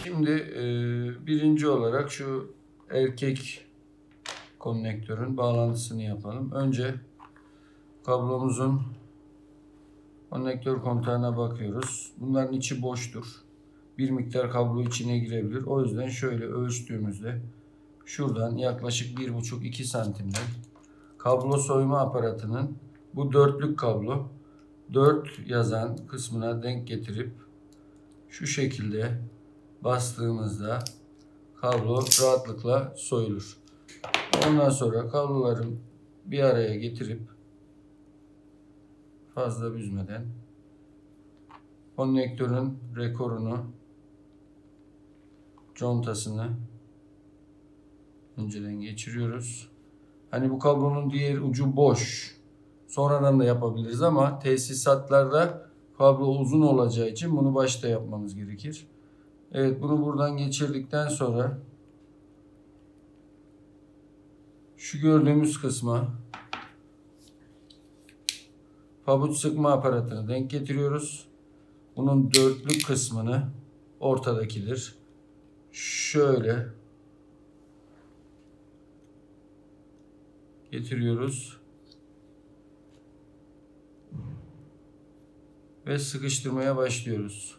Şimdi birinci olarak şu erkek konnektörün bağlantısını yapalım. Önce kablomuzun konnektör kontağına bakıyoruz. Bunların içi boştur. Bir miktar kablo içine girebilir. O yüzden şöyle ölçtüğümüzde şuradan yaklaşık 1,5-2 santimden kablo soyma aparatının bu dörtlük kablo 4 yazan kısmına denk getirip şu şekilde bastığımızda kablo rahatlıkla soyulur. Ondan sonra kabloları bir araya getirip fazla büzmeden konnektörün rekorunu, contasını önceden geçiriyoruz. Hani bu kablonun diğer ucu boş. Sonradan da yapabiliriz ama tesisatlarda kablo uzun olacağı için bunu başta yapmamız gerekir. Evet, bunu buradan geçirdikten sonra şu gördüğümüz kısma pabuç sıkma aparatını denk getiriyoruz. Bunun dörtlük kısmını ortadakidir. Şöyle getiriyoruz ve sıkıştırmaya başlıyoruz.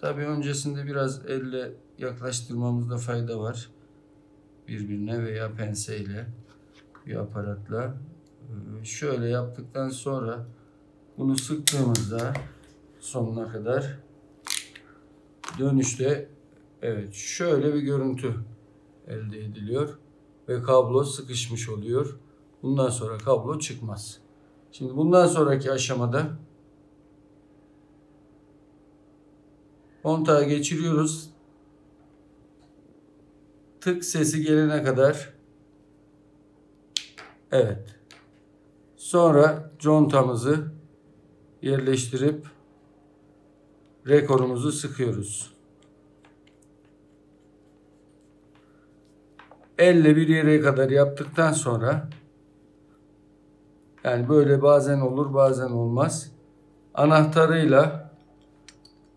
Tabii öncesinde biraz elle yaklaştırmamızda fayda var. Birbirine veya penseyle, bir aparatla. Şöyle yaptıktan sonra bunu sıktığımızda sonuna kadar dönüşte evet şöyle bir görüntü elde ediliyor ve kablo sıkışmış oluyor. Bundan sonra kablo çıkmaz. Şimdi bundan sonraki aşamada kontağı geçiriyoruz. Tık sesi gelene kadar. Evet. Sonra contamızı yerleştirip rekorumuzu sıkıyoruz. Elle bir yere kadar yaptıktan sonra, yani böyle bazen olur bazen olmaz,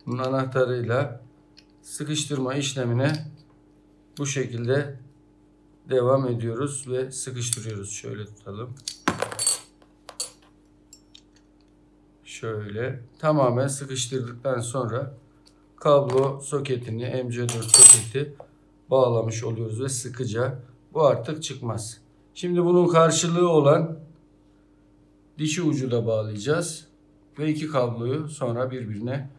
bunun anahtarıyla sıkıştırma işlemine bu şekilde devam ediyoruz ve sıkıştırıyoruz. Şöyle tutalım. Şöyle tamamen sıkıştırdıktan sonra kablo soketini, MC4 soketi bağlamış oluyoruz ve sıkıca. Bu artık çıkmaz. Şimdi bunun karşılığı olan dişi ucu da bağlayacağız ve iki kabloyu sonra birbirine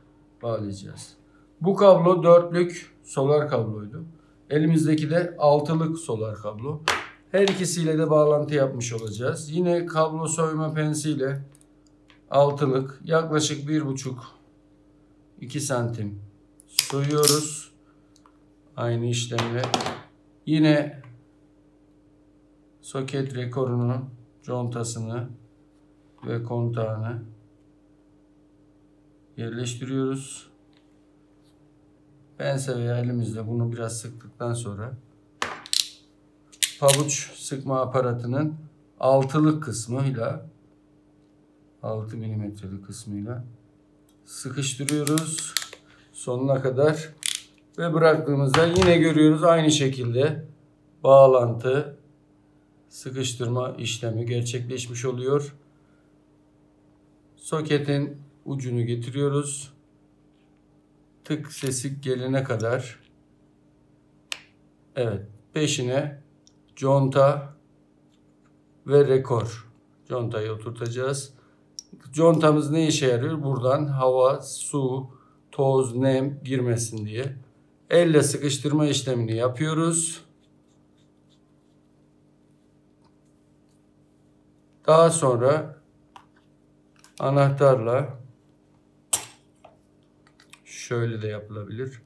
bağlayacağız. Bu kablo dörtlük solar kabloydu. Elimizdeki de altılık solar kablo. Her ikisiyle de bağlantı yapmış olacağız. Yine kablo soyma pensiyle altılık yaklaşık 1,5-2 santim soyuyoruz. Aynı işlemle yine soket rekorunu, contasını ve kontağını yerleştiriyoruz. Pense veya elimizle bunu biraz sıktıktan sonra pabuç sıkma aparatının altılık kısmıyla 6 milimetrelik kısmıyla sıkıştırıyoruz sonuna kadar ve bıraktığımızda yine görüyoruz aynı şekilde bağlantı, sıkıştırma işlemi gerçekleşmiş oluyor. Soketin ucunu getiriyoruz. Tık sesi gelene kadar. Evet, peşine conta ve rekor. Contayı oturtacağız. Contamız ne işe yarıyor? Buradan hava, su, toz, nem girmesin diye. Elle sıkıştırma işlemini yapıyoruz. Daha sonra anahtarla şöyle de yapılabilir.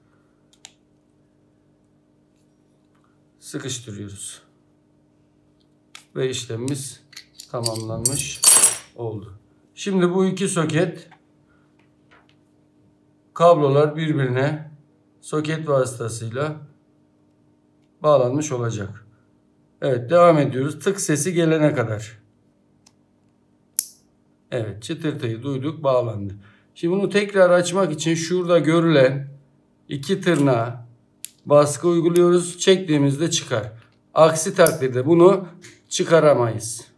Sıkıştırıyoruz. Ve işlemimiz tamamlanmış oldu. Şimdi bu iki soket, kablolar birbirine soket vasıtasıyla bağlanmış olacak. Evet, devam ediyoruz. Tık sesi gelene kadar. Evet, çıtırtıyı duyduk, bağlandı. Şimdi bunu tekrar açmak için şurada görülen iki tırnağa baskı uyguluyoruz. Çektiğimizde çıkar. Aksi takdirde bunu çıkaramayız.